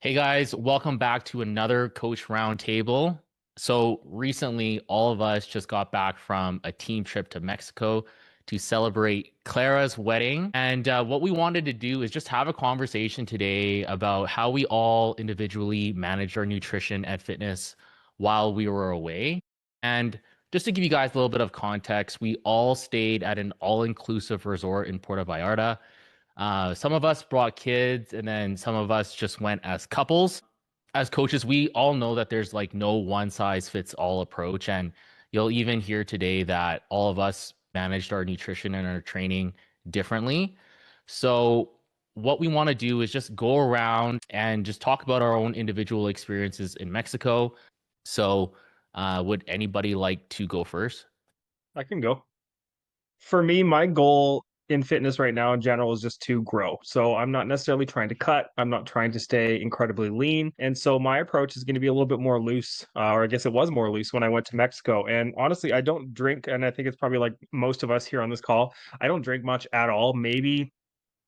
Hey guys, welcome back to another Coach Roundtable. So recently, all of us just got back from a team trip to Mexico to celebrate Clara's wedding. And what we wanted to do is just have a conversation today about how we all individually managed our nutrition and fitness while we were away. And just to give you guys a little bit of context, we all stayed at an all-inclusive resort in Puerto Vallarta. Some of us brought kids, and then some of us just went as couples. As coaches, we all know that there's like no one size fits all approach. And you'll even hear today that all of us managed our nutrition and our training differently. So, what we want to do is just go around and just talk about our own individual experiences in Mexico. So, would anybody like to go first? I can go. For me, my goal in fitness right now in general is just to grow. So I'm not necessarily trying to cut. I'm not trying to stay incredibly lean. And so my approach is going to be a little bit more loose, or I guess it was more loose when I went to Mexico. And honestly, I don't drink, and I think it's probably like most of us here on this call. I don't drink much at all. Maybe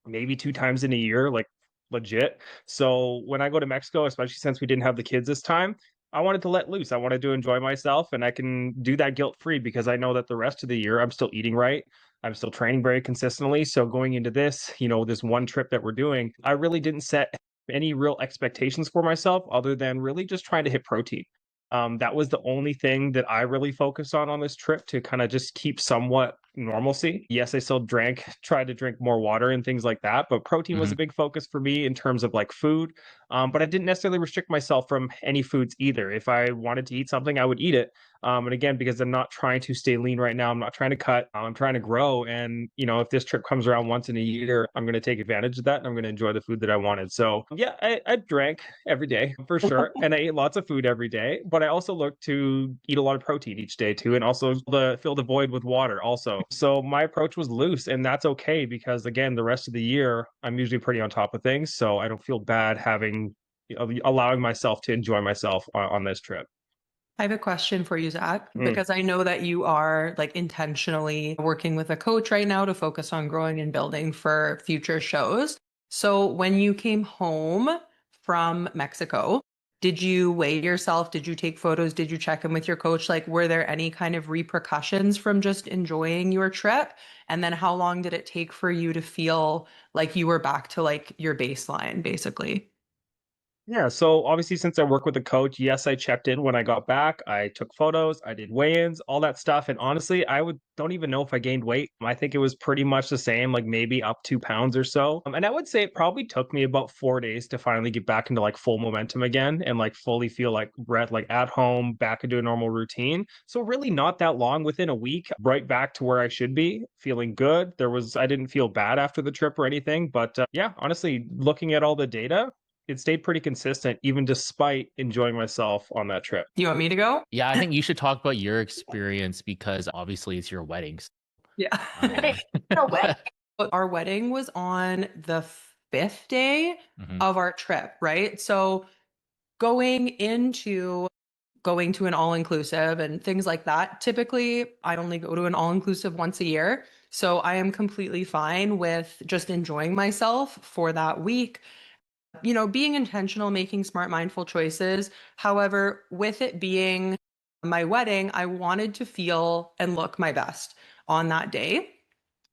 2 times in a year, like, legit. So, when I go to Mexico, especially since we didn't have the kids this time, I wanted to let loose. I wanted to enjoy myself, and I can do that guilt-free because I know that the rest of the year, I'm still eating right. I'm still training very consistently, so going into this, this one trip that we're doing, I really didn't set any real expectations for myself other than really just trying to hit protein. That was the only thing that I really focused on this trip to kinda just keep somewhat normalcy. Yes, I still tried to drink more water and things like that, but protein was Mhm. a big focus for me in terms of like food. But I didn't necessarily restrict myself from any foods either. If I wanted to eat something, I would eat it. And again, because I'm not trying to stay lean right now, I'm not trying to cut, I'm trying to grow. And, if this trip comes around once in a year, I'm going to take advantage of that and I'm going to enjoy the food that I wanted. So, yeah, I drank every day for sure. And I ate lots of food every day, but I also look to eat a lot of protein each day too. And also fill the void with water also. So my approach was loose and that's okay because again, the rest of the year, I'm usually pretty on top of things. So I don't feel bad having, allowing myself to enjoy myself on this trip. I have a question for you, Zach, Mm. because I know that you are like intentionally working with a coach right now to focus on growing and building for future shows. So when you came home from Mexico, did you weigh yourself? Did you take photos? Did you check in with your coach? Like, were there any kind of repercussions from just enjoying your trip? And then how long did it take for you to feel like you were back to like your baseline, basically? Yeah, so obviously, since I work with a coach, yes, I checked in when I got back. I took photos, I did weigh-ins, all that stuff. And honestly, I would don't even know if I gained weight. I think it was pretty much the same, like maybe up 2 pounds or so. And I would say it probably took me about 4 days to finally get back into like full momentum again and like fully feel like breath, like at home, back into a normal routine. So really not that long, within a week, right back to where I should be, feeling good. I didn't feel bad after the trip or anything, but yeah, honestly, looking at all the data, it stayed pretty consistent even despite enjoying myself on that trip. You want me to go? Yeah, I think you should talk about your experience because obviously it's your weddings. Yeah. Um, No way. But our wedding was on the fifth day mhm. of our trip, right? So going into going to an all inclusive and things like that, typically I only go to an all inclusive once a year. So I am completely fine with just enjoying myself for that week, being intentional, making smart, mindful choices. However, with it being my wedding, I wanted to feel and look my best on that day.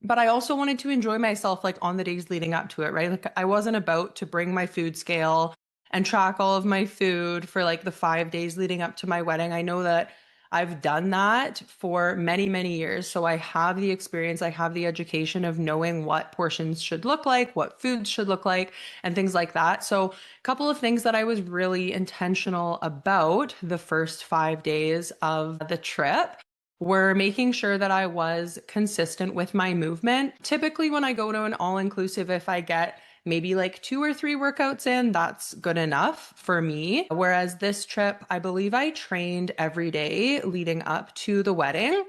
But I also wanted to enjoy myself like on the days leading up to it, right? Like I wasn't about to bring my food scale and track all of my food for like the 5 days leading up to my wedding. I know that I've done that for many, many years. So I have the experience, I have the education of knowing what portions should look like, what foods should look like, and things like that. So, a couple of things that I was really intentional about the first 5 days of the trip were making sure that I was consistent with my movement. Typically, when I go to an all inclusive, if I get maybe like 2 or 3 workouts in, that's good enough for me. Whereas this trip, I believe I trained every day leading up to the wedding.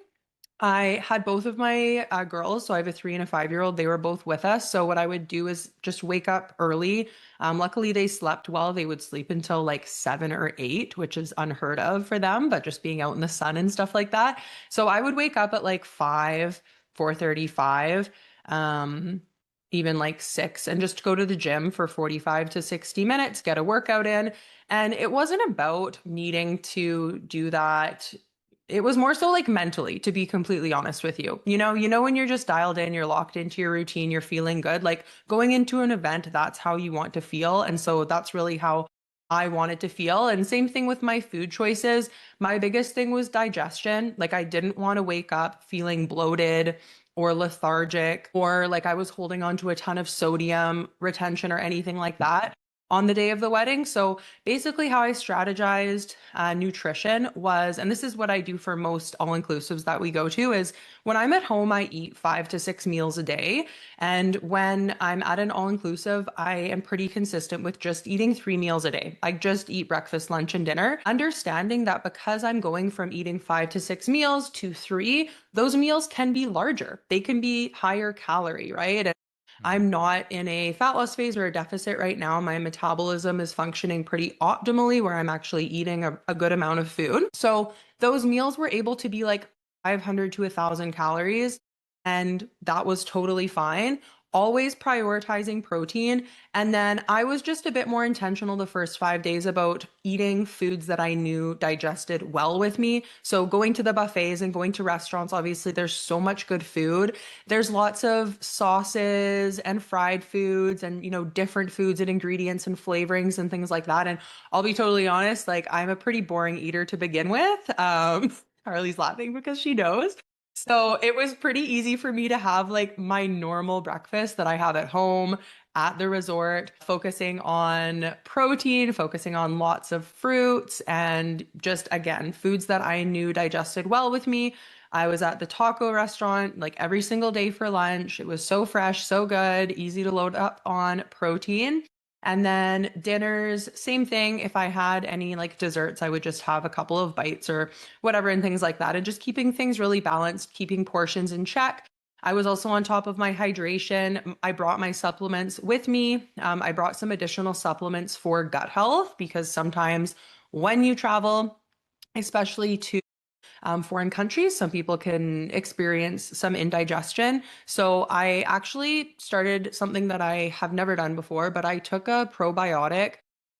I had both of my girls, so I have a 3 and a 5-year-old. They were both with us. So what I would do is just wake up early. Luckily, they slept well. They would sleep until like 7 or 8, which is unheard of for them, but just being out in the sun and stuff like that. So I would wake up at like 5, 4:35. even like 6, and just go to the gym for 45 to 60 minutes, get a workout in. And it wasn't about needing to do that. It was more so like mentally, to be completely honest with you. When you're just dialed in, you're locked into your routine, you're feeling good. Like going into an event, that's how you want to feel. And so that's really how I wanted to feel. And same thing with my food choices. My biggest thing was digestion. Like I didn't want to wake up feeling bloated or lethargic, or like I was holding on to a ton of sodium retention or anything like that on the day of the wedding. So basically, how I strategized nutrition was, and this is what I do for most all inclusives that we go to, is when I'm at home, I eat 5 to 6 meals a day. And when I'm at an all inclusive, I am pretty consistent with just eating 3 meals a day. I just eat breakfast, lunch, and dinner, understanding that because I'm going from eating 5 to 6 meals to 3, those meals can be larger. They can be higher calorie, right? And I'm not in a fat loss phase or a deficit right now. My metabolism is functioning pretty optimally where I'm actually eating a good amount of food. So those meals were able to be like 500 to 1,000 calories. And that was totally fine. Always prioritizing protein. And then I was just a bit more intentional the first 5 days about eating foods that I knew digested well with me. So going to the buffets and going to restaurants, obviously, there's so much good food. There's lots of sauces and fried foods and, different foods and ingredients and flavorings and things like that. And I'll be totally honest, like I'm a pretty boring eater to begin with. Carly's laughing because she knows. So it was pretty easy for me to have like my normal breakfast that I have at home at the resort, focusing on protein, focusing on lots of fruits, and just again, foods that I knew digested well with me. I was at the taco restaurant like every single day for lunch. It was so fresh, so good, easy to load up on protein. And then dinners, same thing. If I had any like desserts, I would just have a couple of bites or whatever and things like that. And just keeping things really balanced, keeping portions in check. I was also on top of my hydration. I brought my supplements with me. I brought some additional supplements for gut health because sometimes when you travel, especially to foreign countries, some people can experience some indigestion. So I actually started something that I have never done before, but I took a probiotic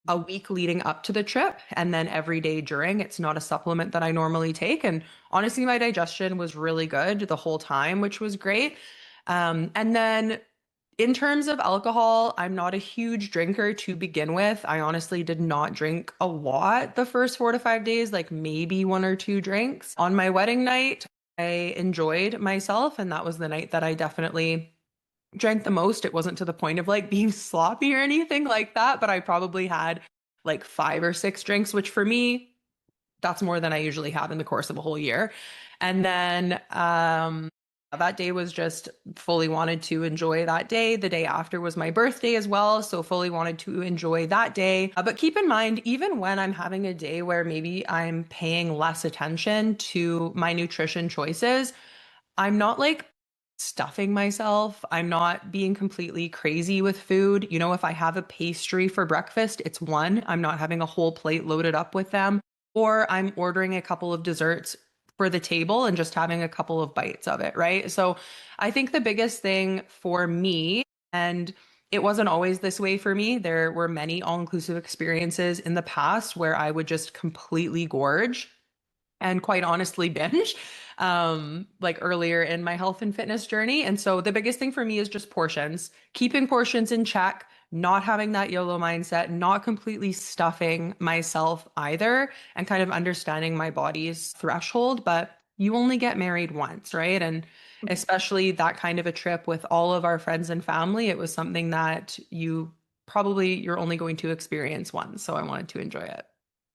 a week leading up to the trip and then every day during. It's not a supplement that I normally take. And honestly, my digestion was really good the whole time, which was great. And then in terms of alcohol, I'm not a huge drinker to begin with. I honestly did not drink a lot the first 4 to 5 days, like maybe 1 or 2 drinks. On my wedding night, I enjoyed myself, and that was the night that I definitely drank the most. It wasn't to the point of like being sloppy or anything like that, but I probably had like 5 or 6 drinks, which for me, that's more than I usually have in the course of a whole year. And then that day was just fully wanted to enjoy that day. The day after was my birthday as well. So fully wanted to enjoy that day. But keep in mind, even when I'm having a day where maybe I'm paying less attention to my nutrition choices, I'm not like stuffing myself. I'm not being completely crazy with food. If I have a pastry for breakfast, it's one. I'm not having a whole plate loaded up with them. Or I'm ordering a couple of desserts for the table and just having a couple of bites of it, right? So I think the biggest thing for me, and it wasn't always this way for me, there were many all-inclusive experiences in the past where I would just completely gorge and quite honestly binge like earlier in my health and fitness journey. And so the biggest thing for me is just portions, keeping portions in check, not having that YOLO mindset, not completely stuffing myself either, and kind of understanding my body's threshold. But you only get married once, right? And especially that kind of a trip with all of our friends and family, it was something that you're only going to experience once. So I wanted to enjoy it.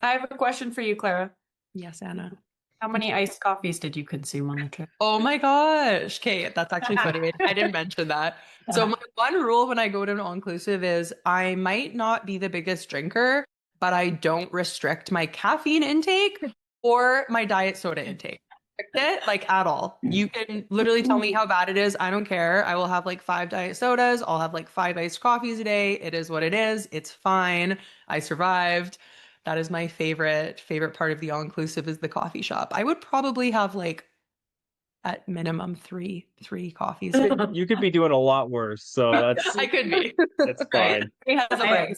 I have a question for you, Clara. Yes, Anna. How many iced coffees did you consume on the trip? Oh my gosh. Okay, that's actually funny. I didn't mention that. So my one rule when I go to an all-inclusive is I might not be the biggest drinker, but I don't restrict my caffeine intake or my diet soda intake. It like at all. You can literally tell me how bad it is. I don't care. I will have like 5 diet sodas. I'll have like 5 iced coffees a day. It is what it is. It's fine. I survived. That is my favorite part of the all-inclusive is the coffee shop. I would probably have like at minimum three coffees. You could be doing a lot worse. So that's I could be. that's Right? fine. He has a break.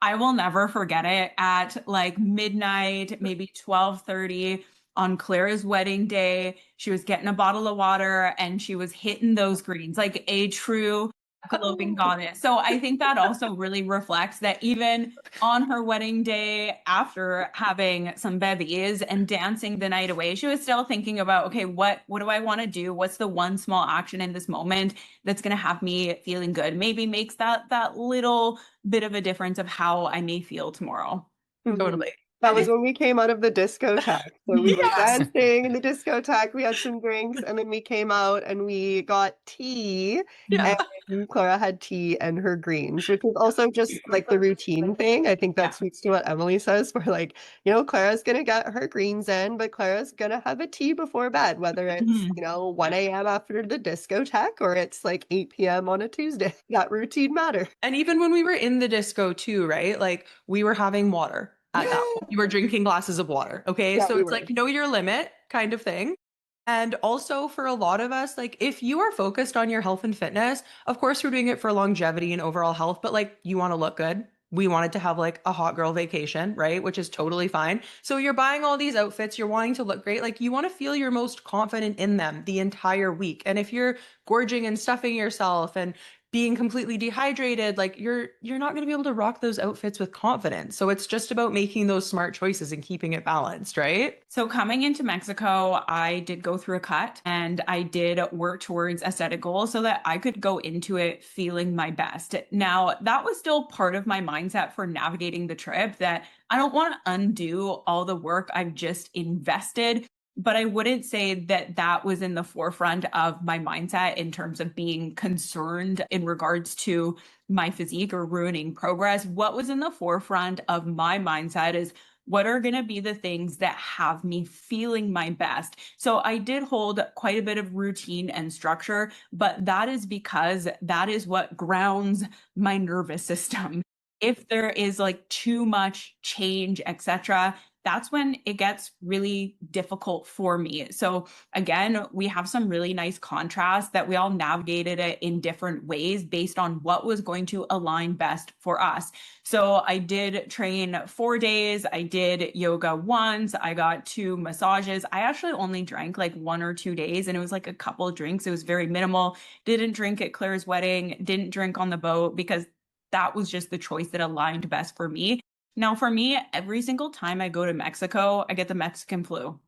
I will never forget it at like midnight, maybe 12:30 on Clara's wedding day. She was getting a bottle of water and she was hitting those greens like a true glowing goddess. So I think that also really reflects that even on her wedding day, after having some bevies and dancing the night away, she was still thinking about, okay, what do I want to do? What's the one small action in this moment that's going to have me feeling good? Maybe makes that little bit of a difference of how I may feel tomorrow. Totally. That was when we came out of the discotheque. So we were Yes. dancing in the discotheque. We had some drinks, and then we came out and we got tea. Yeah. And Clara had tea and her greens, which is also just like the routine thing. I think that Yeah. speaks to what Emily says. For like, Clara's gonna get her greens in, but Clara's gonna have a tea before bed, whether it's Mhm. 1 a.m. after the discotheque or it's like 8 p.m. on a Tuesday. That routine matters. And even when we were in the disco too, right? Like we were having water at that point. We were drinking glasses of water. Okay. Yeah, So we it's were. like know your limit kind of thing. And also for a lot of us, like if you are focused on your health and fitness, of course we're doing it for longevity and overall health, but like you want to look good. We wanted to have like a hot girl vacation, right? Which is totally fine. So you're buying all these outfits, you're wanting to look great. Like you want to feel your most confident in them the entire week. And if you're gorging and stuffing yourself and being completely dehydrated, like you're not going to be able to rock those outfits with confidence. So it's just about making those smart choices and keeping it balanced, right? So coming into Mexico, I did go through a cut and I did work towards aesthetic goals so that I could go into it feeling my best. Now, that was still part of my mindset for navigating the trip, that I don't want to undo all the work I've just invested. But I wouldn't say that that was in the forefront of my mindset in terms of being concerned in regards to my physique or ruining progress. What was in the forefront of my mindset is what are going to be the things that have me feeling my best. So I did hold quite a bit of routine and structure, but that is because that is what grounds my nervous system. If there is like too much change, etc., that's when it gets really difficult for me. So again, we have some really nice contrast that we all navigated it in different ways based on what was going to align best for us. So I did train 4 days. I did yoga once. I got 2 massages. I actually only drank like 1 or 2 days and it was like a couple of drinks. It was very minimal. Didn't drink at Claire's wedding, didn't drink on the boat because that was just the choice that aligned best for me. Now, for me, every single time I go to Mexico, I get the Mexican flu.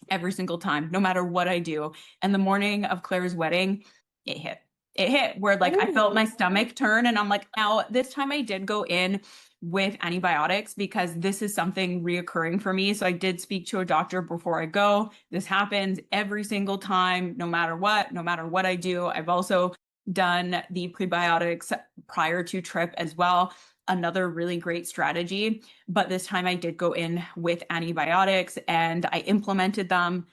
Every single time, no matter what I do. And the morning of Claire's wedding, it hit. It hit where like I felt my stomach turn and I'm like, now this time I did go in with antibiotics because this is something reoccurring for me. So I did speak to a doctor before I go. This happens every single time, no matter what I do. I've also done the prebiotics prior to trip as well. Another really great strategy. But this time I did go in with antibiotics and I implemented them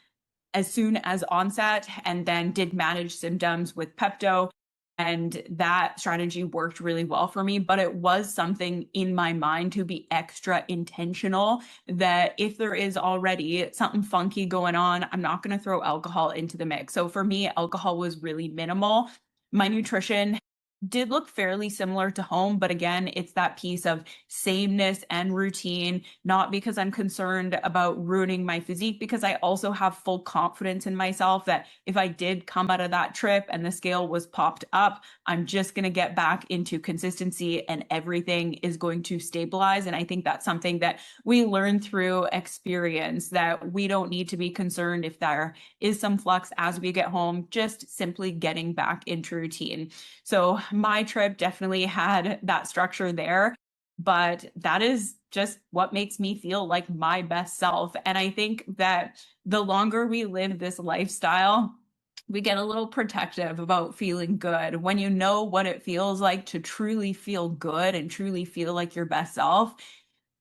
as soon as onset and then did manage symptoms with Pepto. And that strategy worked really well for me. But it was something in my mind to be extra intentional that if there is already something funky going on, I'm not going to throw alcohol into the mix. So for me, alcohol was really minimal. My nutrition did look fairly similar to home, but again, it's that piece of sameness and routine, not because I'm concerned about ruining my physique, because I also have full confidence in myself that if I did come out of that trip and the scale was popped up, I'm just going to get back into consistency and everything is going to stabilize. And I think that's something that we learn through experience, that we don't need to be concerned if there is some flux as we get home, just simply getting back into routine. So my trip definitely had that structure there, but that is just what makes me feel like my best self. And I think that the longer we live this lifestyle, we get a little protective about feeling good. When you know what it feels like to truly feel good and truly feel like your best self,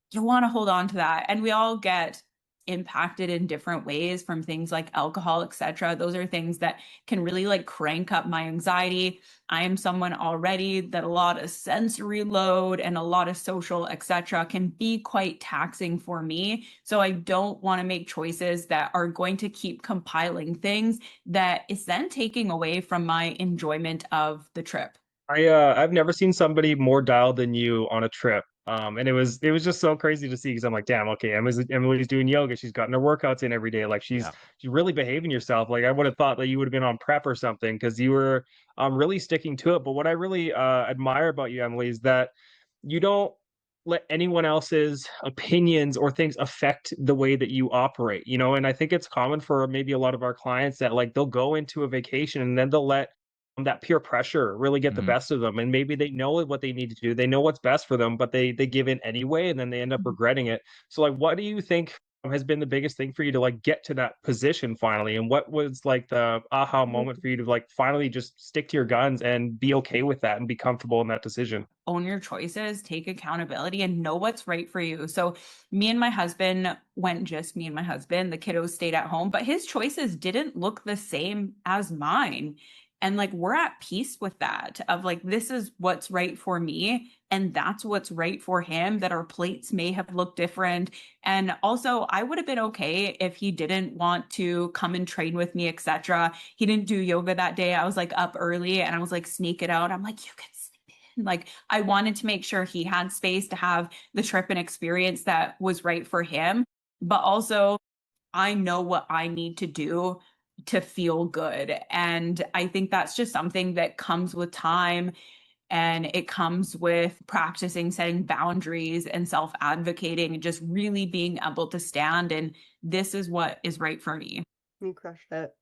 you want to hold on to that. And we all get impacted in different ways from things like alcohol, etc. Those are things that can really like crank up my anxiety. I am someone already that a lot of sensory load and a lot of social, etc. can be quite taxing for me. So I don't want to make choices that are going to keep compiling things that is then taking away from my enjoyment of the trip. I've never seen somebody more dialed than you on a trip. And it was just so crazy to see because I'm like, damn, okay, Emily's doing yoga. She's gotten her workouts in every day. Like she's really behaving yourself. Like I would have thought that you would have been on prep or something because you were really sticking to it. But what I really admire about you, Emily, is that you don't let anyone else's opinions or things affect the way that you operate, you know? And I think it's common for maybe a lot of our clients that like they'll go into a vacation and then they'll let that peer pressure really get the Mhm. best of them. And maybe they know what they need to do. They know what's best for them, but they give in anyway, and then they end up regretting it. So like what do you think has been the biggest thing for you to like get to that position finally? And what was like the aha moment for you to like finally just stick to your guns and be okay with that and be comfortable in that decision? Own your choices, take accountability, and know what's right for you. So, me and my husband went just me and my husband. The kiddos stayed at home, but his choices didn't look the same as mine. And like, we're at peace with that of like, this is what's right for me. And that's what's right for him, that our plates may have looked different. And also, I would have been okay if he didn't want to come and train with me, etc. He didn't do yoga that day. I was like up early and I was like, sneak it out. I'm like, you can sleep in. Like, I wanted to make sure he had space to have the trip and experience that was right for him. But also, I know what I need to do to feel good. And I think that's just something that comes with time, and it comes with practicing setting boundaries and self advocating and just really being able to stand. And this is what is right for me. You crushed it.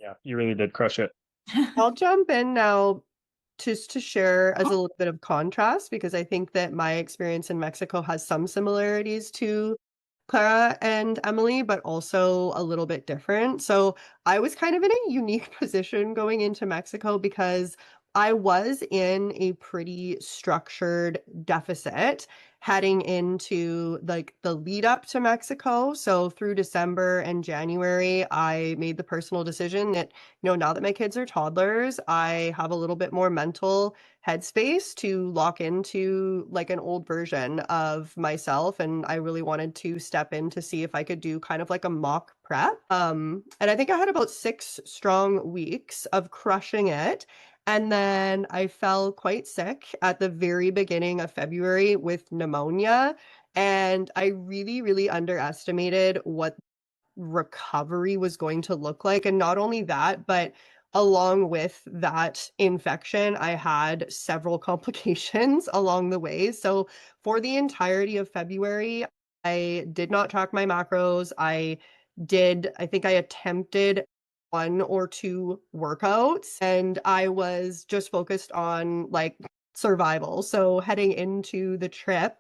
Yeah, you really did crush it. I'll jump in now just to share as a little bit of contrast because I think that my experience in Mexico has some similarities to Clara and Emily, but also a little bit different. So I was kind of in a unique position going into Mexico because I was in a pretty structured deficit heading into like the lead up to Mexico. So through December and January, I made the personal decision that, now that my kids are toddlers, I have a little bit more mental headspace to lock into like an old version of myself. And I really wanted to step in to see if I could do kind of like a mock prep. And I think I had about 6 strong weeks of crushing it. And then I fell quite sick at the very beginning of February with pneumonia. And I really, really underestimated what recovery was going to look like. And not only that, but along with that infection, I had several complications along the way. So for the entirety of February, I did not track my macros. I think I attempted 1 or 2 workouts and I was just focused on like survival. So heading into the trip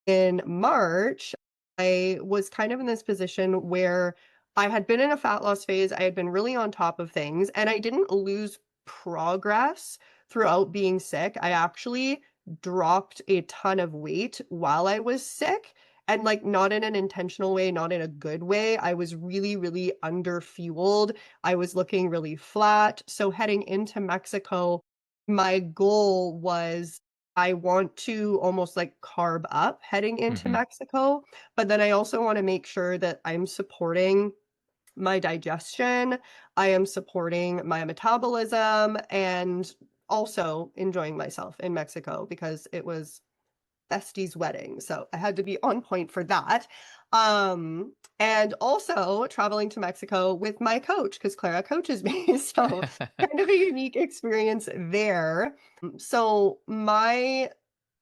in March, I was kind of in this position where I had been in a fat loss phase. I had been really on top of things and I didn't lose progress throughout being sick. I actually dropped a ton of weight while I was sick and like not in an intentional way, not in a good way. I was really, really underfueled. I was looking really flat. So heading into Mexico, my goal was I want to almost like carb up heading into Mhm. Mexico, but then I also want to make sure that I'm supporting my digestion, I am supporting my metabolism, and also enjoying myself in Mexico because it was bestie's wedding. So I had to be on point for that. And also traveling to Mexico with my coach because Clara coaches me. So kind of a unique experience there. So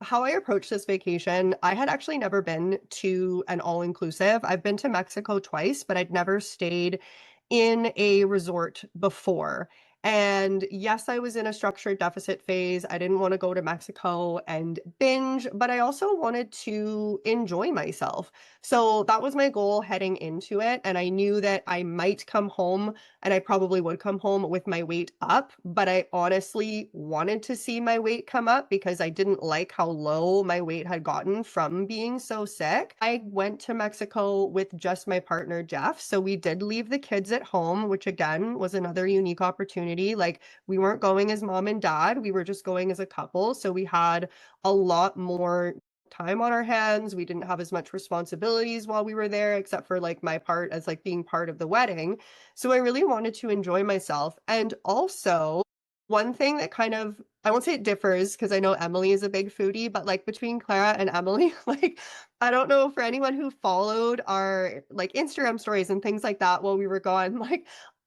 how I approached this vacation, I had actually never been to an all-inclusive. I've been to Mexico twice, but I'd never stayed in a resort before. And yes, I was in a structured deficit phase. I didn't want to go to Mexico and binge, but I also wanted to enjoy myself. So that was my goal heading into it. And I knew that I might come home, and I probably would come home with my weight up, but I honestly wanted to see my weight come up because I didn't like how low my weight had gotten from being so sick. I went to Mexico with just my partner, Jeff. So we did leave the kids at home, which again was another unique opportunity. Like, we weren't going as mom and dad, we were just going as a couple. So we had a lot more time on our hands. We didn't have as much responsibilities while we were there, except for like my part as like being part of the wedding. So I really wanted to enjoy myself. And also, one thing that kind of, I won't say it differs because I know Emily is a big foodie, but like between Clara and Emily, like, I don't know for anyone who followed our like Instagram stories and things like that while we were gone, like,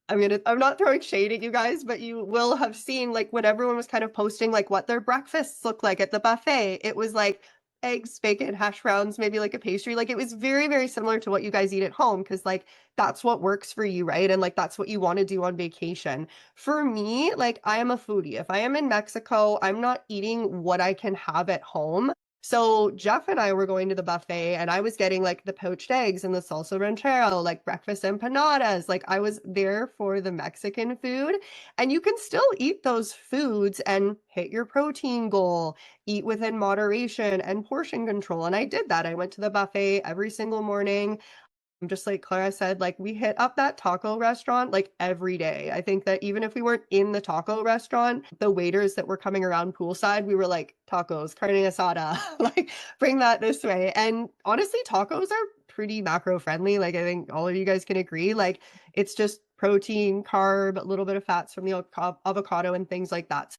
I'm not throwing shade at you guys, but you will have seen like when everyone was kind of posting like what their breakfasts look like at the buffet. It was like eggs, bacon, hash browns, maybe like a pastry. Like, it was very, very similar to what you guys eat at home because like that's what works for you, right? And like that's what you want to do on vacation. For me, like, I am a foodie. If I am in Mexico, I'm not eating what I can have at home. So Jeff and I were going to the buffet, and I was getting like the poached eggs and the salsa ranchero, like breakfast empanadas. Like, I was there for the Mexican food, and you can still eat those foods and hit your protein goal, eat within moderation and portion control. And I did that. I went to the buffet every single morning. Just like Clara said, like, we hit up that taco restaurant like every day. I think that even if we weren't in the taco restaurant, the waiters that were coming around poolside, we were like, tacos, carne asada, like, bring that this way. And honestly, tacos are pretty macro friendly. Like, I think all of you guys can agree. Like, it's just protein, carb, a little bit of fats from the avocado and things like that.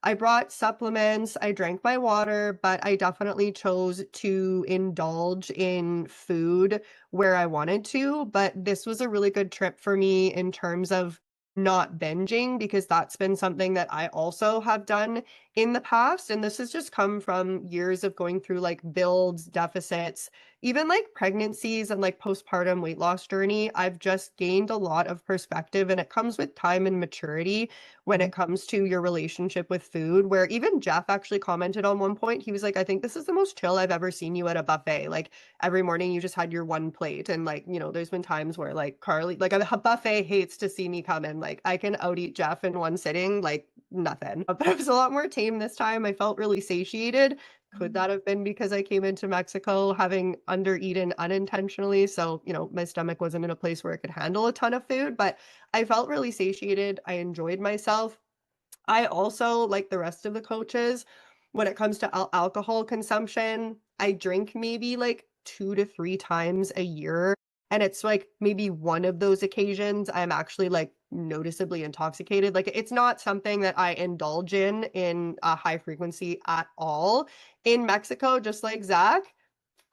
I brought supplements, I drank my water, but I definitely chose to indulge in food where I wanted to. But this was a really good trip for me in terms of not binging, because that's been something that I also have done in the past. And this has just come from years of going through like builds, deficits, even like pregnancies and like postpartum weight loss journey. I've just gained a lot of perspective, and it comes with time and maturity when it comes to your relationship with food, where even Jeff actually commented on one point. He was like, I think this is the most chill I've ever seen you at a buffet. Like, every morning you just had your one plate. And like, there's been times where like Carly, like, a buffet hates to see me come in. Like, I can out eat Jeff in one sitting, like nothing. But it was a lot more tame this time. I felt really satiated. Could that have been because I came into Mexico having under-eaten unintentionally? So, my stomach wasn't in a place where it could handle a ton of food, but I felt really satiated. I enjoyed myself. I also, like the rest of the coaches, when it comes to alcohol consumption, I drink maybe like 2 to 3 times a year. And it's like maybe one of those occasions I'm actually like noticeably intoxicated. Like, it's not something that I indulge in a high frequency at all. In Mexico, just like Zach,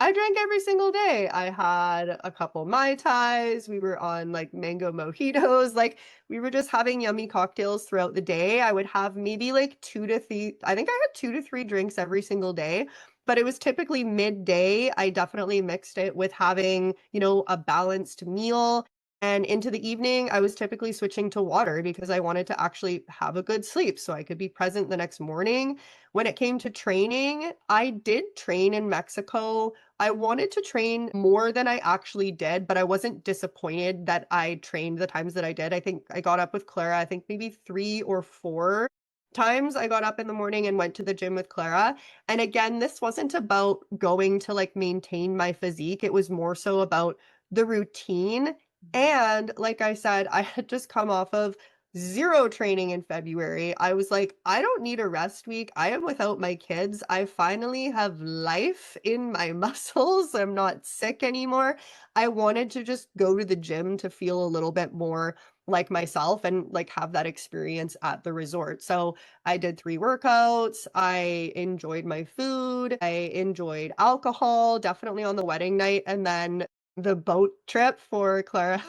I drank every single day. I had a couple Mai Tais. We were on like mango mojitos. Like, we were just having yummy cocktails throughout the day. I would have maybe like 2 to 3, I think I had 2 to 3 drinks every single day, but it was typically midday. I definitely mixed it with having, a balanced meal. And into the evening, I was typically switching to water because I wanted to actually have a good sleep so I could be present the next morning. When it came to training, I did train in Mexico. I wanted to train more than I actually did, but I wasn't disappointed that I trained the times that I did. I think I got up with Clara, I think maybe 3 or 4 times I got up in the morning and went to the gym with Clara. And again, this wasn't about going to like maintain my physique. It was more so about the routine. And like I said, I had just come off of zero training in February. I was like, I don't need a rest week. I am without my kids. I finally have life in my muscles. I'm not sick anymore. I wanted to just go to the gym to feel a little bit more like myself and like have that experience at the resort. So I did 3 workouts. I enjoyed my food. I enjoyed alcohol, definitely on the wedding night. And then the boat trip for Clara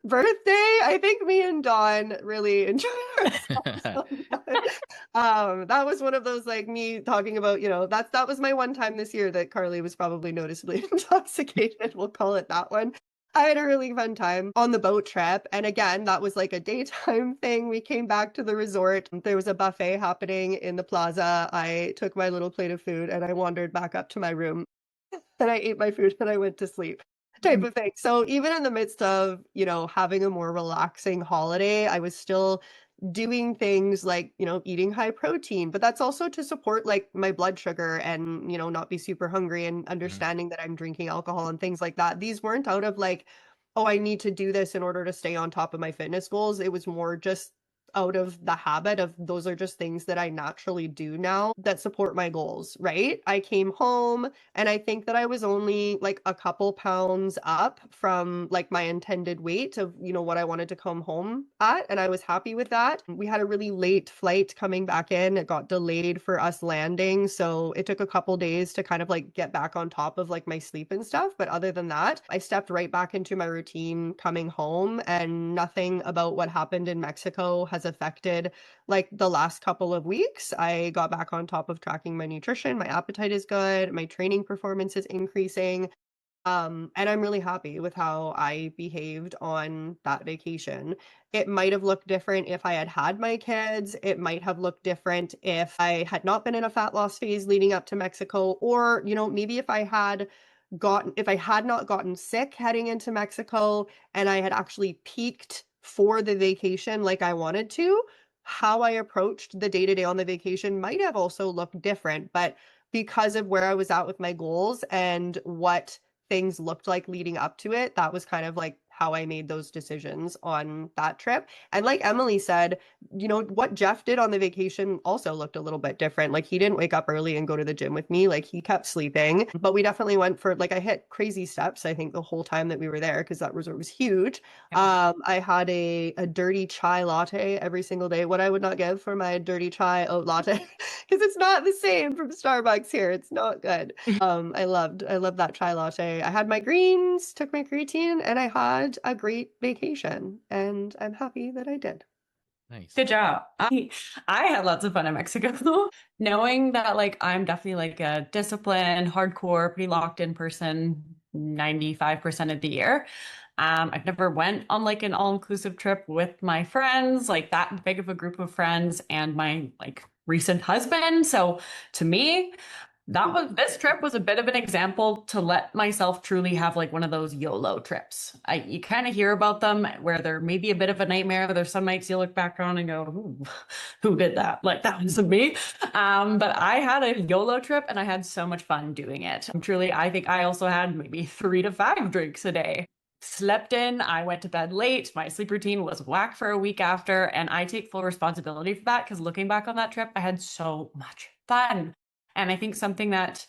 birthday, I think me and Dawn really enjoyed ourselves so much. That was one of those, like, me talking about, that was my one time this year that Carly was probably noticeably intoxicated. We'll call it that one. I had a really fun time on the boat trip. And again, that was like a daytime thing. We came back to the resort. There was a buffet happening in the plaza. I took my little plate of food and I wandered back up to my room and I ate my food and I went to sleep type of thing. So even in the midst of, having a more relaxing holiday, I was still doing things like, eating high protein, but that's also to support like my blood sugar and, not be super hungry and Mhm. understanding that I'm drinking alcohol and things like that. These weren't out of like, oh, I need to do this in order to stay on top of my fitness goals. It was more just out of the habit of those are just things that I naturally do now that support my goals, right? I came home and I think that I was only like a couple pounds up from like my intended weight of, what I wanted to come home at. And I was happy with that. We had a really late flight coming back in. It got delayed for us landing. So it took a couple days to kind of like get back on top of like my sleep and stuff. But other than that, I stepped right back into my routine coming home, and nothing about what happened in Mexico has affected like the last couple of weeks. I got back on top of tracking my nutrition. My appetite is good. My training performance is increasing. And I'm really happy with how I behaved on that vacation. It might have looked different if I had had my kids. It might have looked different if I had not been in a fat loss phase leading up to Mexico, or, maybe if I had not gotten sick heading into Mexico and I had actually peaked for the vacation like I wanted to, how I approached the day to day on the vacation might have also looked different. But because of where I was at with my goals and what things looked like leading up to it, that was kind of like how I made those decisions on that trip. And like Emily said, what Jeff did on the vacation also looked a little bit different. Like he didn't wake up early and go to the gym with me. Like he kept sleeping, but we definitely went for like I hit crazy steps, I think, the whole time that we were there because that resort was huge. I had a dirty chai latte every single day. What I would not give for my dirty chai oat latte because it's not the same from Starbucks here. It's not good. I loved that chai latte. I had my greens, took my creatine, and I had a great vacation. And I'm happy that I did. Nice. Good job. I had lots of fun in Mexico. Knowing that like I'm definitely like a disciplined, hardcore, pretty locked in person 95% of the year. I've never went on like an all-inclusive trip with my friends, like that big of a group of friends and my like recent husband. So to me, this trip was a bit of an example to let myself truly have like one of those YOLO trips. You kind of hear about them where they're maybe a bit of a nightmare. There's some nights you look back on and go, "Ooh, who did that? Like that wasn't me." But I had a YOLO trip and I had so much fun doing it. Truly, I think I also had maybe 3 to 5 drinks a day. Slept in, I went to bed late. My sleep routine was whack for a week after, and I take full responsibility for that because looking back on that trip, I had so much fun. And I think something that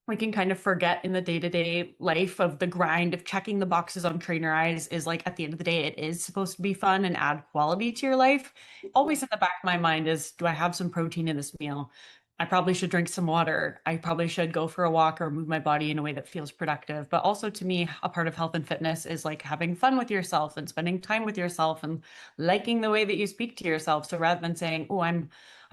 we can kind of forget in the day-to-day life of the grind of checking the boxes on Trainer Eyes is like at the end of the day, it is supposed to be fun and add quality to your life. Always in the back of my mind is, do I have some protein in this meal? I probably should drink some water. I probably should go for a walk or move my body in a way that feels productive. But also to me, a part of health and fitness is like having fun with yourself and spending time with yourself and liking the way that you speak to yourself. So rather than saying, oh, I'm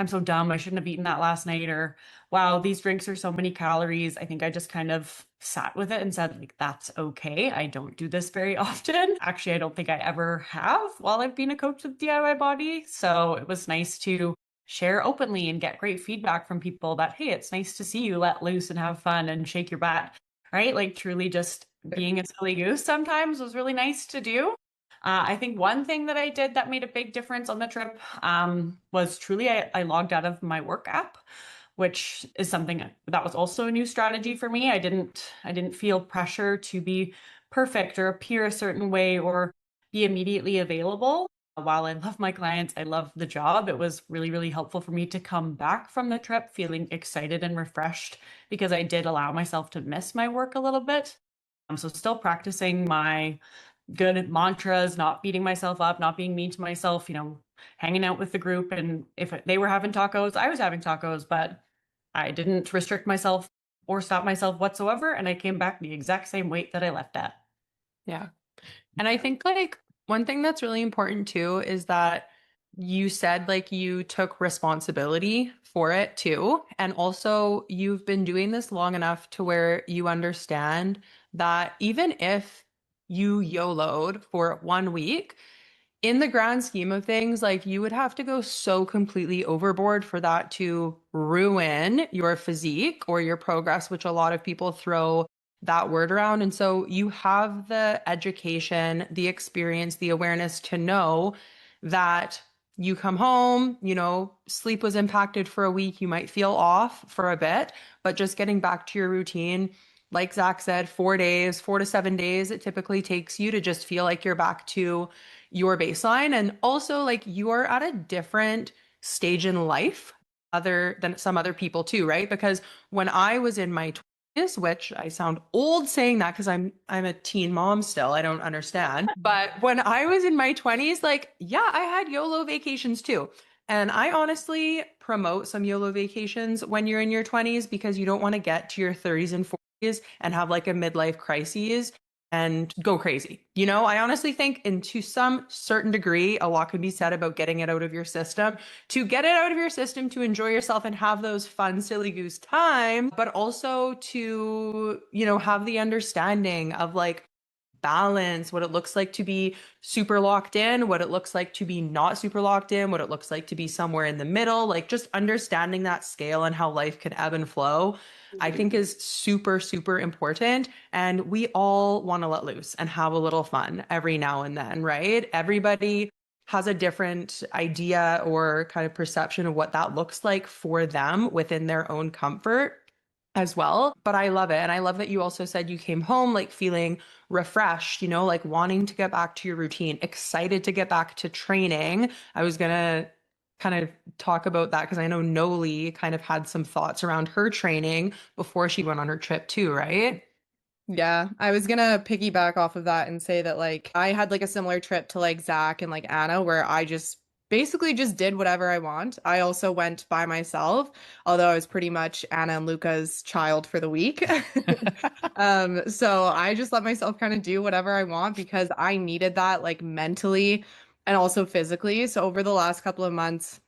so dumb, I shouldn't have eaten that last night, or wow, these drinks are so many calories. I think I just kind of sat with it and said, like, that's okay. I don't do this very often. Actually, I don't think I ever have while I've been a coach with DIYBODY. So it was nice to share openly and get great feedback from people that, hey, it's nice to see you let loose and have fun and shake your butt, right? Like truly just being a silly goose sometimes was really nice to do. I think one thing that I did that made a big difference on the trip was truly I logged out of my work app, which is something that was also a new strategy for me. I didn't feel pressure to be perfect or appear a certain way or be immediately available. While I love my clients, I love the job. It was really, really helpful for me to come back from the trip feeling excited and refreshed because I did allow myself to miss my work a little bit. So still practicing my good mantras, not beating myself up, not being mean to myself, hanging out with the group. And if they were having tacos, I was having tacos, but I didn't restrict myself or stop myself whatsoever. And I came back the exact same weight that I left at. Yeah. And I think like one thing that's really important too is that you said like you took responsibility for it too. And also you've been doing this long enough to where you understand that even if you YOLO'd for 1 week, in the grand scheme of things, like you would have to go so completely overboard for that to ruin your physique or your progress, which a lot of people throw that word around. And so you have the education, the experience, the awareness to know that you come home, sleep was impacted for a week, you might feel off for a bit, but just getting back to your routine, like Zach said, 4 days, 4 to 7 days, it typically takes you to just feel like you're back to your baseline. And also, like, you are at a different stage in life other than some other people too, right? Because when I was in my 20s, which I sound old saying that because I'm a teen mom still, I don't understand. But when I was in my 20s, like, yeah, I had YOLO vacations too. And I honestly promote some YOLO vacations when you're in your 20s because you don't want to get to your 30s and 40s and have like a midlife crisis and go crazy. I honestly think, and to some certain degree, a lot can be said about getting it out of your system. To get it out of your system, to enjoy yourself and have those fun, silly goose times, but also to, have the understanding of like balance, what it looks like to be super locked in, what it looks like to be not super locked in, what it looks like to be somewhere in the middle, like just understanding that scale and how life can ebb and flow, I think is super, super important. And we all want to let loose and have a little fun every now and then, right? Everybody has a different idea or kind of perception of what that looks like for them within their own comfort as well. But I love it. And I love that you also said you came home like feeling refreshed, like wanting to get back to your routine, excited to get back to training. I was going to kind of talk about that because I know Noli kind of had some thoughts around her training before she went on her trip too, right? Yeah, I was gonna piggyback off of that and say that like I had like a similar trip to like Zach and like Anna where I just basically just did whatever I want. I also went by myself, although I was pretty much Anna and Luca's child for the week. So I just let myself kind of do whatever I want because I needed that like mentally and also physically. So over the last couple of months,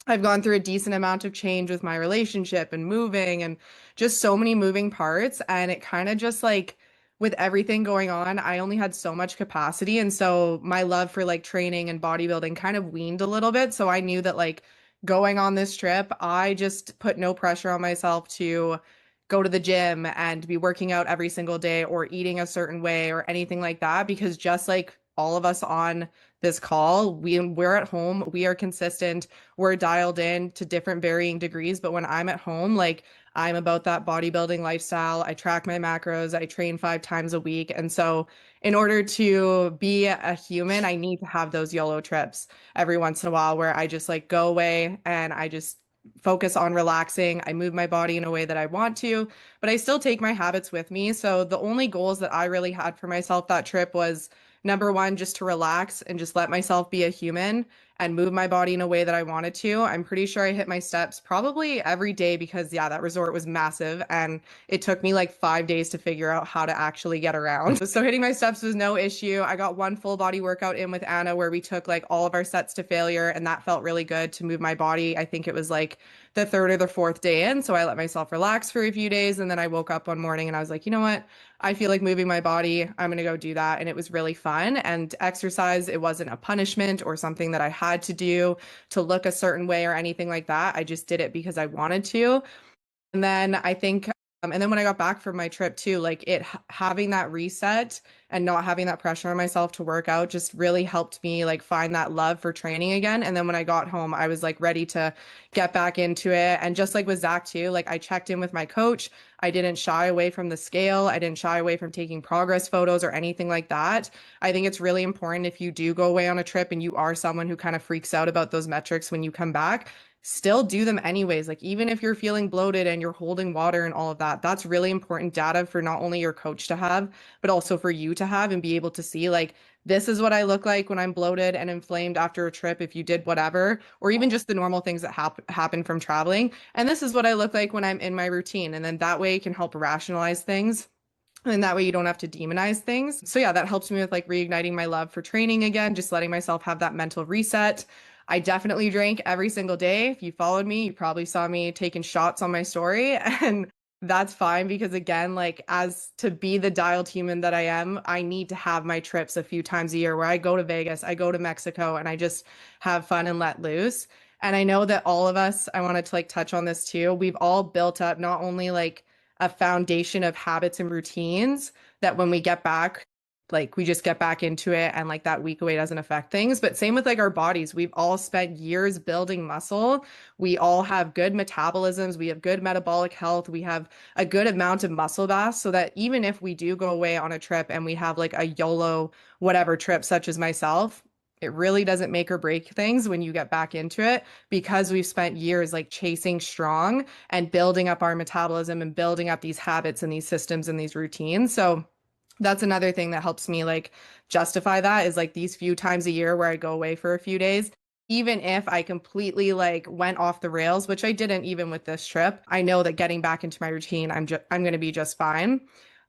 I've gone through a decent amount of change with my relationship and moving and just so many moving parts. And it kind of just like with everything going on, I only had so much capacity. And so my love for like training and bodybuilding kind of weaned a little bit. So I knew that like going on this trip, I just put no pressure on myself to go to the gym and be working out every single day or eating a certain way or anything like that. Because just like all of us on this call, we're at home, we are consistent, we're dialed in to different varying degrees. But when I'm at home, like I'm about that bodybuilding lifestyle. I track my macros, I train 5 times a week. And so in order to be a human, I need to have those YOLO trips every once in a while where I just like go away and I just focus on relaxing. I move my body in a way that I want to, but I still take my habits with me. So the only goals that I really had for myself that trip was number one, just to relax and just let myself be a human and move my body in a way that I wanted to. I'm pretty sure I hit my steps probably every day because, yeah, that resort was massive and it took me like 5 days to figure out how to actually get around. So hitting my steps was no issue. I got one full body workout in with Anna where we took like all of our sets to failure, and that felt really good to move my body. I think it was like the third or the fourth day in. So I let myself relax for a few days. And then I woke up one morning and I was like, you know what? I feel like moving my body. I'm going to go do that. And it was really fun. And exercise, it wasn't a punishment or something that I had to do to look a certain way or anything like that. I just did it because I wanted to. And then I think, and then when I got back from my trip too, like having that reset and not having that pressure on myself to work out just really helped me like find that love for training again. And then when I got home, I was like ready to get back into it. And just like with Zach too, like I checked in with my coach. I didn't shy away from the scale. I didn't shy away from taking progress photos or anything like that. I think it's really important if you do go away on a trip and you are someone who kind of freaks out about those metrics when you come back, still do them anyways. Like even if you're feeling bloated and you're holding water and all of that, that's really important data for not only your coach to have, but also for you to have and be able to see like, this is what I look like when I'm bloated and inflamed after a trip if you did whatever, or even just the normal things that happen from traveling. And this is what I look like when I'm in my routine. And then that way it can help rationalize things. And that way you don't have to demonize things. So yeah, that helps me with like reigniting my love for training again, just letting myself have that mental reset. I definitely drank every single day. If you followed me, you probably saw me taking shots on my story. And that's fine because again, like as to be the dialed human that I am, I need to have my trips a few times a year where I go to Vegas, I go to Mexico, and I just have fun and let loose. And I know that all of us, I wanted to like touch on this too. We've all built up not only like a foundation of habits and routines that when we get back, like we just get back into it and like that week away doesn't affect things. But same with like our bodies. We've all spent years building muscle. We all have good metabolisms. We have good metabolic health. We have a good amount of muscle mass so that even if we do go away on a trip and we have like a YOLO whatever trip, such as myself, it really doesn't make or break things when you get back into it because we've spent years like chasing strong and building up our metabolism and building up these habits and these systems and these routines. So that's another thing that helps me like justify that is like these few times a year where I go away for a few days. Even if I completely like went off the rails, which I didn't even with this trip, I know that getting back into my routine, I'm going to be just fine.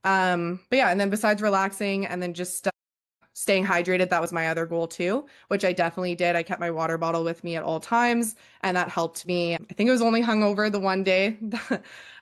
But yeah, and then besides relaxing and then just staying hydrated, that was my other goal too, which I definitely did. I kept my water bottle with me at all times, and that helped me. I think it was only hungover the one day.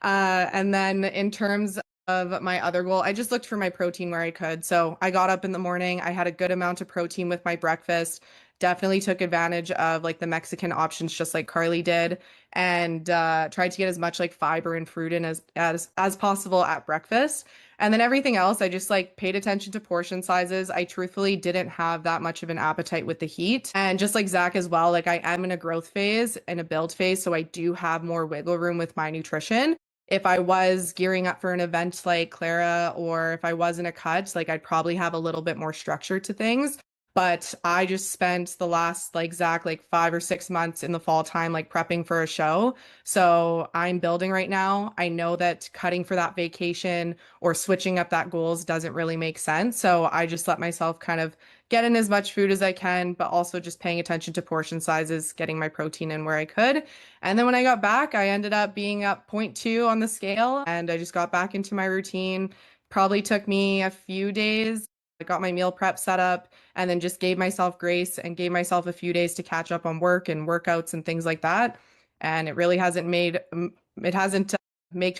And then in terms of my other goal, I just looked for my protein where I could. So I got up in the morning, I had a good amount of protein with my breakfast. Definitely took advantage of like the Mexican options, just like Carly did, and tried to get as much like fiber and fruit in as possible at breakfast. And then everything else, I just like paid attention to portion sizes. I truthfully didn't have that much of an appetite with the heat. And just like Zach as well, like I am in a growth phase and a build phase. So I do have more wiggle room with my nutrition. If I was gearing up for an event like Clara, or if I was in a cut, like I'd probably have a little bit more structure to things. But I just spent the last like Zach, like 5 or 6 months in the fall time, like prepping for a show. So I'm building right now. I know that cutting for that vacation or switching up that goals doesn't really make sense. So I just let myself kind of get in as much food as I can, but also just paying attention to portion sizes, getting my protein in where I could. And then when I got back, I ended up being up zero point 0.2 on the scale and I just got back into my routine. Probably took me a few days. I got my meal prep set up and then just gave myself grace and gave myself a few days to catch up on work and workouts and things like that. And it really hasn't make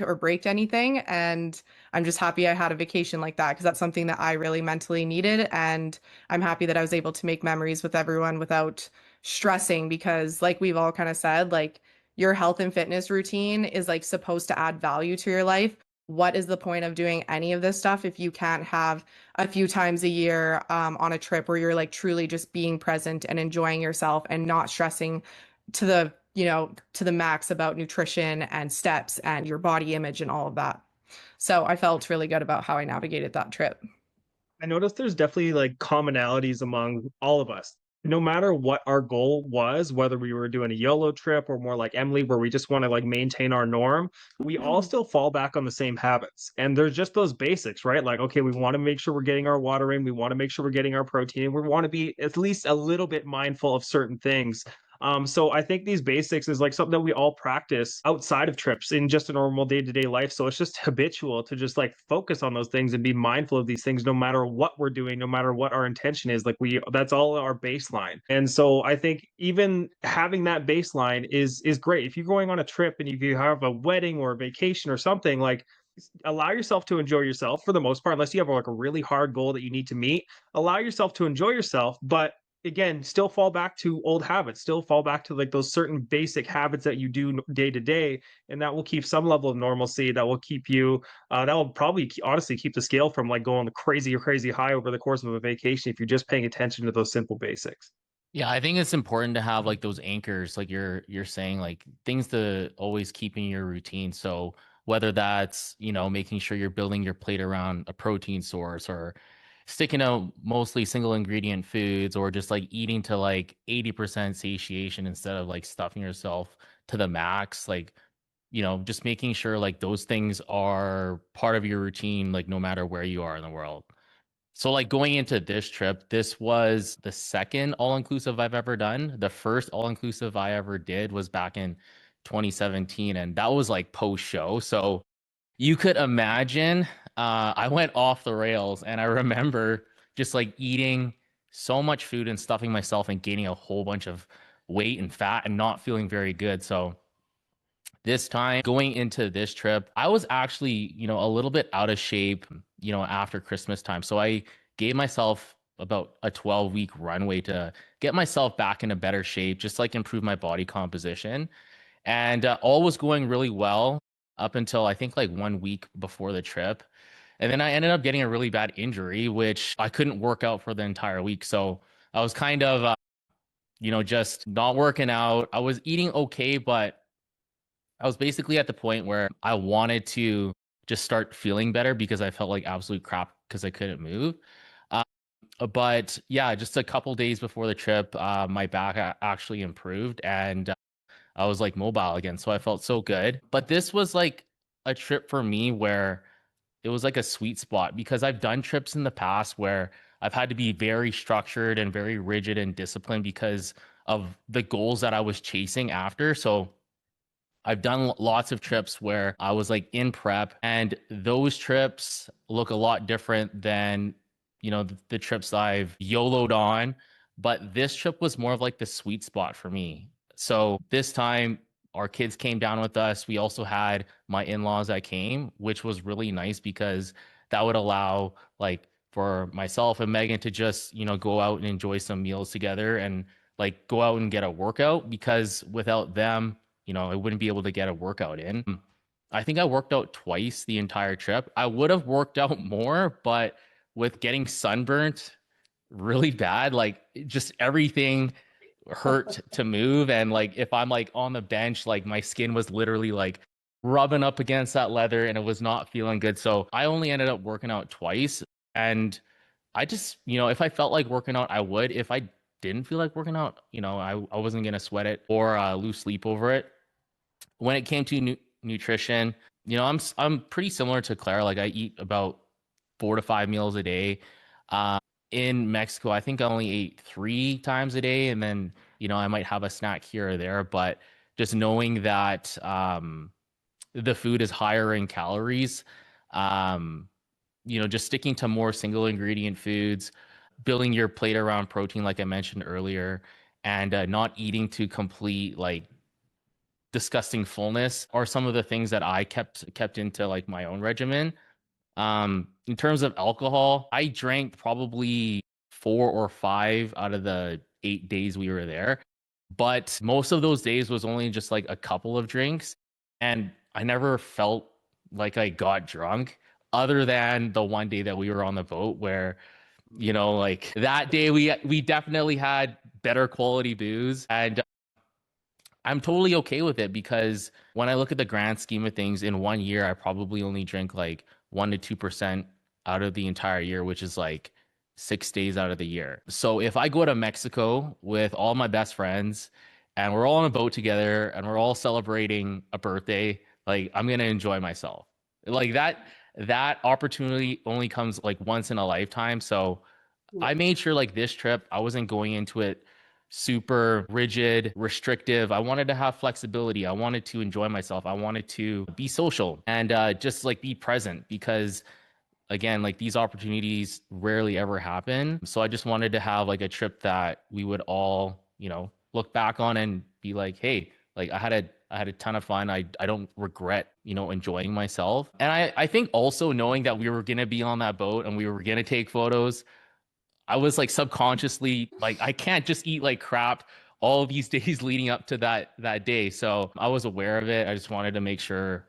or break anything. And I'm just happy I had a vacation like that because that's something that I really mentally needed. And I'm happy that I was able to make memories with everyone without stressing because like we've all kind of said, like your health and fitness routine is like supposed to add value to your life. What is the point of doing any of this stuff if you can't have a few times a year on a trip where you're like truly just being present and enjoying yourself and not stressing to the to the max about nutrition and steps and your body image and all of that. So I felt really good about how I navigated that trip. I noticed there's definitely like commonalities among all of us. No matter what our goal was, whether we were doing a YOLO trip or more like Emily, where we just want to like maintain our norm, we all still fall back on the same habits. And there's just those basics, right? Like, okay, we want to make sure we're getting our water in, we want to make sure we're getting our protein in, we want to be at least a little bit mindful of certain things. So I think these basics is like something that we all practice outside of trips in just a normal day-to-day life. So it's just habitual to just like focus on those things and be mindful of these things no matter what we're doing, no matter what our intention is. Like that's all our baseline. And so I think even having that baseline is great. If you're going on a trip and if you have a wedding or a vacation or something, like allow yourself to enjoy yourself for the most part, unless you have like a really hard goal that you need to meet. Allow yourself to enjoy yourself, but again, still fall back to old habits, still fall back to like those certain basic habits that you do day to day, and that will keep some level of normalcy. That will keep you that will probably honestly keep the scale from like going crazy high over the course of a vacation if you're just paying attention to those simple basics. Yeah, I think it's important to have like those anchors, like you're saying, like things to always keep in your routine. So whether that's, making sure you're building your plate around a protein source or sticking out mostly single ingredient foods or just like eating to like 80% satiation instead of like stuffing yourself to the max, like, just making sure like those things are part of your routine, like no matter where you are in the world. So, like going into this trip, this was the second all inclusive I've ever done. The first all inclusive I ever did was back in 2017, and that was like post show. So, you could imagine I went off the rails, and I remember just like eating so much food and stuffing myself and gaining a whole bunch of weight and fat and not feeling very good. So, This time going into this trip, I was actually, a little bit out of shape, after Christmas time. So I gave myself about a 12-week runway to get myself back into better shape, just like improve my body composition. And all was going really well up until I think like 1 week before the trip. And then I ended up getting a really bad injury, which I couldn't work out for the entire week. So I was kind of, just not working out. I was eating okay, but I was basically at the point where I wanted to just start feeling better because I felt like absolute crap because I couldn't move. Uh, but yeah, just a couple days before the trip, my back actually improved and I was like mobile again. So I felt so good. But this was like a trip for me where it was like a sweet spot because I've done trips in the past where I've had to be very structured and very rigid and disciplined because of the goals that I was chasing after. So I've done lots of trips where I was like in prep, and those trips look a lot different than, the trips I've YOLO'd on. But this trip was more of like the sweet spot for me. So this time, our kids came down with us. We also had my in-laws that came, which was really nice because that would allow like for myself and Megan to just, go out and enjoy some meals together and like go out and get a workout because without them, I wouldn't be able to get a workout in. I think I worked out twice the entire trip. I would have worked out more, but with getting sunburnt really bad, like just everything hurt to move. And like if I'm like on the bench, like my skin was literally like rubbing up against that leather and it was not feeling good. So I only ended up working out twice. And I just, if I felt like working out, I would. If I didn't feel like working out, I wasn't going to sweat it or lose sleep over it. When it came to nutrition, I'm pretty similar to Clara. Like I eat about 4 to 5 meals a day. Uh, in Mexico, I think I only ate 3 times a day, and then I might have a snack here or there. But just knowing that the food is higher in calories, um, just sticking to more single ingredient foods, building your plate around protein, like I mentioned earlier, and not eating to complete like disgusting fullness are some of the things that I kept into like my own regimen. In terms of alcohol, I drank probably 4 or 5 out of the 8 days we were there. But most of those days was only just like a couple of drinks. And I never felt like I got drunk other than the one day that we were on the boat where, like that day we definitely had better quality booze. And I'm totally okay with it because when I look at the grand scheme of things, in one year, I probably only drink like 1 to 2% out of the entire year, which is like 6 days out of the year. So if I go to Mexico with all my best friends and we're all on a boat together and we're all celebrating a birthday, like I'm gonna enjoy myself. Like that opportunity only comes like once in a lifetime. So I made sure like this trip, I wasn't going into it super rigid, restrictive. I wanted to have flexibility. I wanted to enjoy myself. I wanted to be social and just like be present because again, like these opportunities rarely ever happen. So I just wanted to have like a trip that we would all, look back on and be like, hey, like I had a ton of fun. I don't regret, enjoying myself. And I think also knowing that we were gonna be on that boat and we were gonna take photos, I was like subconsciously like I can't just eat like crap all these days leading up to that day. So I was aware of it. I just wanted to make sure,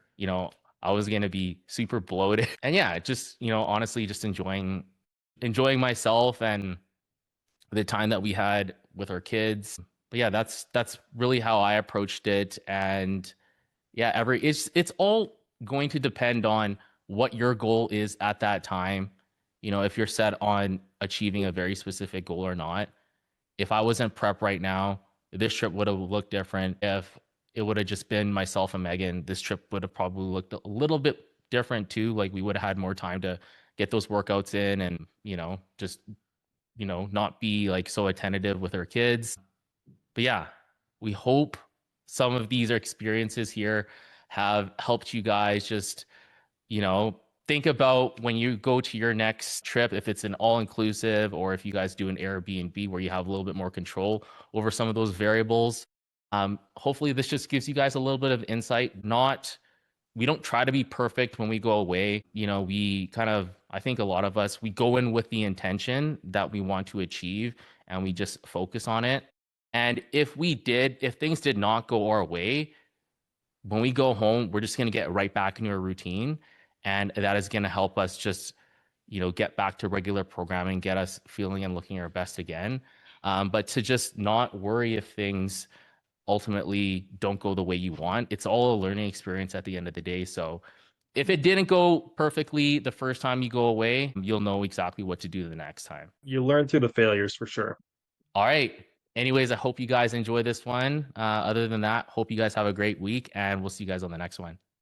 I was gonna be super bloated. And yeah, just, honestly just enjoying myself and the time that we had with our kids. But yeah, that's really how I approached it. And yeah, it's all going to depend on what your goal is at that time. If you're set on achieving a very specific goal or not. If I was in prep right now, this trip would have looked different. If it would have just been myself and Megan, this trip would have probably looked a little bit different too. Like we would have had more time to get those workouts in and, just, not be like so attentive with our kids. But yeah, we hope some of these experiences here have helped you guys just, think about when you go to your next trip, if it's an all-inclusive or if you guys do an Airbnb where you have a little bit more control over some of those variables. Hopefully this just gives you guys a little bit of insight. We don't try to be perfect when we go away. You know, we kind of, I think a lot of us, we go in with the intention that we want to achieve and we just focus on it. And if things did not go our way, when we go home, we're just going to get right back into a routine. And that is going to help us just, you know, get back to regular programming, get us feeling and looking our best again. But to just not worry if things ultimately don't go the way you want. It's all a learning experience at the end of the day. So if it didn't go perfectly the first time you go away, you'll know exactly what to do the next time. You learn through the failures for sure. All right. Anyways, I hope you guys enjoy this one. Other than that, hope you guys have a great week and we'll see you guys on the next one.